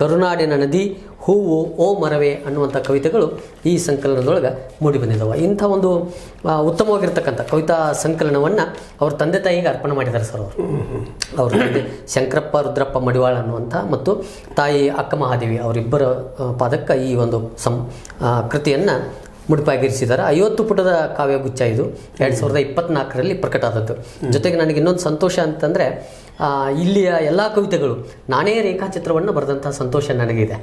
ಕರುನಾಡಿನ ನದಿ, ಹೂವು, ಓ ಮರವೇ ಅನ್ನುವಂಥ ಕವಿತೆಗಳು ಈ ಸಂಕಲನದೊಳಗೆ ಮೂಡಿ ಬಂದಿದ್ದಾವೆ. ಇಂಥ ಒಂದು ಉತ್ತಮವಾಗಿರ್ತಕ್ಕಂಥ ಕವಿತಾ ಸಂಕಲನವನ್ನು ಅವ್ರ ತಂದೆ ತಾಯಿಗೆ ಅರ್ಪಣೆ ಮಾಡಿದ್ದಾರೆ ಸರ್ ಅವರು. ಅವ್ರ ತಂದೆ ಶಂಕರಪ್ಪ ರುದ್ರಪ್ಪ ಮಡಿವಾಳ ಅನ್ನುವಂಥ ಮತ್ತು ತಾಯಿ ಅಕ್ಕ ಮಹಾದೇವಿ ಅವರಿಬ್ಬರ ಪಾದಕ್ಕೆ ಈ ಒಂದು ಕೃತಿಯನ್ನು ಮುಡಿಪಾಗಿರಿಸಿದ್ದಾರೆ. 50 ಪುಟದ ಕಾವ್ಯಗುಚ್ಛ ಇದು 2024ರಲ್ಲಿ ಪ್ರಕಟ ಆದದ್ದು. ಜೊತೆಗೆ ನನಗೆ ಇನ್ನೊಂದು ಸಂತೋಷ ಅಂತಂದರೆ ಇಲ್ಲಿಯ ಎಲ್ಲ ಕವಿತೆಗಳು ನಾನೇ ರೇಖಾಚಿತ್ರವನ್ನು ಬರೆದಂಥ ಸಂತೋಷ ನನಗಿದೆ.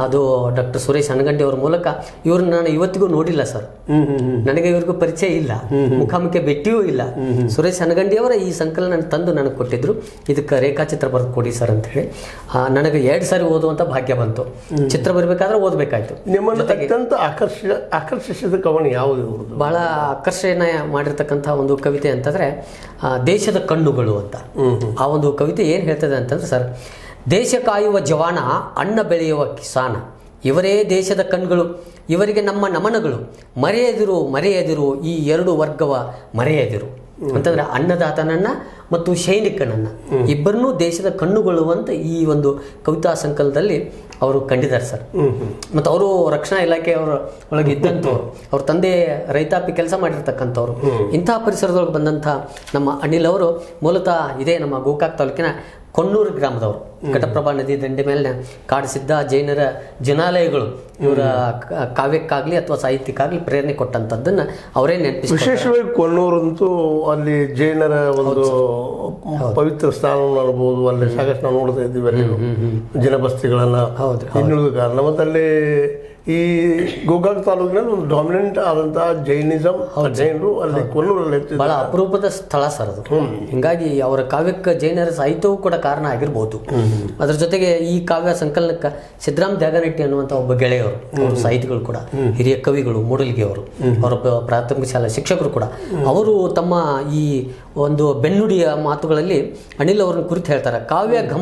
ಅದು ಡಾಕ್ಟರ್ ಸುರೇಶ್ ಹನಗಂಡಿ ಅವರ ಮೂಲಕ. ಇವ್ರನ್ನ ನಾನು ಇವತ್ತಿಗೂ ನೋಡಿಲ್ಲ ಸರ್, ನನಗೆ ಇವ್ರಿಗೂ ಪರಿಚಯ ಇಲ್ಲ, ಮುಖಾಮುಖಿ ಭೇಟಿಯೂ ಇಲ್ಲ. ಸುರೇಶ್ ಹನಗಂಡಿಯವರ ಈ ಸಂಕಲನ ತಂದು ನನಗೆ ಕೊಟ್ಟಿದ್ರು, ಇದಕ್ಕೆ ರೇಖಾಚಿತ್ರ ಬರೆದು ಕೊಡಿ ಸರ್ ಅಂತ ಹೇಳಿ. ನನಗೆ 2 ಸಾರಿ ಓದುವಂಥ ಭಾಗ್ಯ ಬಂತು. ಚಿತ್ರ ಬರಬೇಕಾದ್ರೆ ಓದಬೇಕಾಯ್ತು. ನಿಮ್ಮನ್ನು ಅತ್ಯಂತ ಆಕರ್ಷಿಸಿದ ಕವನ ಯಾವುದು? ಬಹಳ ಆಕರ್ಷಣೆ ಮಾಡಿರ್ತಕ್ಕಂಥ ಒಂದು ಕವಿತೆ ಅಂತಂದರೆ ದೇಶದ ಕಣ್ಣುಗಳು ಅಂತ. ಆ ಒಂದು ಕವಿತೆ ಏನು ಹೇಳ್ತದೆ ಅಂತಂದ್ರೆ ಸರ್, ದೇಶ ಕಾಯುವ ಜವಾನ, ಅನ್ನ ಬೆಳೆಯುವ ಕಿಸಾನ, ಇವರೇ ದೇಶದ ಕಣ್ಗಳು, ಇವರಿಗೆ ನಮ್ಮ ನಮನಗಳು, ಮರೆಯದಿರು ಈ 2 ವರ್ಗವ ಮರೆಯದಿರು ಅಂತಂದ್ರೆ ಅನ್ನದಾತನನ್ನ ಮತ್ತು ಸೈನಿಕನನ್ನ ಇಬ್ಬರನ್ನೂ ದೇಶದ ಕಣ್ಣುಗಳು ಅಂತ ಈ ಒಂದು ಕವಿತಾ ಸಂಕಲನದಲ್ಲಿ ಅವರು ಕಂಡಿದ್ದಾರೆ ಸರ್. ಮತ್ತು ಅವರು ರಕ್ಷಣಾ ಇಲಾಖೆಯವರ ಒಳಗೆ ಇದ್ದಂಥವ್ರು, ಅವ್ರ ತಂದೆ ರೈತಾಪಿ ಕೆಲಸ ಮಾಡಿರ್ತಕ್ಕಂಥವ್ರು. ಇಂಥ ಪರಿಸರದೊಳಗೆ ಬಂದಂಥ ನಮ್ಮ ಅನಿಲ್ ಅವರು ಮೂಲತಃ ಇದೇ ನಮ್ಮ ಗೋಕಾಕ್ ತಾಲೂಕಿನ ಕೊಣ್ಣೂರು ಗ್ರಾಮದವರು. ಘಟಪ್ರಭಾ ನದಿ ದಂಡೆ ಮೇಲೆ ಕಾಡಿಸಿದ್ದ ಜೈನರ ಜನಾಲಯಗಳು ಇವರ ಕಾವ್ಯಕ್ಕಾಗಲಿ ಅಥವಾ ಸಾಹಿತ್ಯಕ್ಕಾಗಲಿ ಪ್ರೇರಣೆ ಕೊಟ್ಟಂಥದ್ದನ್ನು ಅವರೇ ನೆನಪಿಸಿ. ವಿಶೇಷವಾಗಿ ಕೊಣ್ಣೂರಂತೂ ಅಲ್ಲಿ ಜೈನರ ಒಂದು ಪವಿತ್ರ ಸ್ಥಾನ ನೋಡಬಹುದು. ಅಲ್ಲಿ ಸಾಕಷ್ಟು ನಾವು ನೋಡ್ತಾ ಇದ್ದೀವಿ ಅಲ್ಲಿ ಜನಬಸ್ತಿಗಳನ್ನ. ಇನ್ನುಳಿದ ಕಾರಣ ಮತ್ತು ಅಲ್ಲಿ ಈ ಗೋಕಾಕ್ ತಾಲೂಕಿನಲ್ಲಿ ಒಂದು ಡಾಮಿನೆಂಟ್ ಆದಂತಹ ಜೈನಿಸಂ, ಜೈನರು ಅಲ್ಲಿ ಕೊಲ್ಲೂರಲ್ಲಿ ಬಹಳ ಅಪರೂಪದ ಸ್ಥಳ ಸರ್ ಅದು. ಹಿಂಗಾಗಿ ಅವರ ಕಾವ್ಯಕ್ಕೆ ಜೈನರ ಸಾಹಿತ್ಯವೂ ಕೂಡ ಕಾರಣ ಆಗಿರ್ಬೋದು. ಅದರ ಜೊತೆಗೆ ಈ ಕಾವ್ಯ ಸಂಕಲನಕ್ಕೆ ಸಿದ್ದರಾಮ ದ್ಯಾಗನಟ್ಟಿ ಅನ್ನುವಂಥ ಒಬ್ಬ ಗೆಳೆಯವರು, ಅವರು ಸಾಹಿತಿಗಳು ಕೂಡ, ಹಿರಿಯ ಕವಿಗಳು, ಮೂಡಲ್ಗಿ ಅವರು, ಅವರ ಪ್ರಾಥಮಿಕ ಶಾಲಾ ಶಿಕ್ಷಕರು ಕೂಡ. ಅವರು ತಮ್ಮ ಈ ಒಂದು ಬೆನ್ನುಡಿಯ ಮಾತುಗಳಲ್ಲಿ ಅನಿಲ್ ಅವರನ್ನು ಕುರಿತು ಹೇಳ್ತಾರೆ, ಕಾವ್ಯ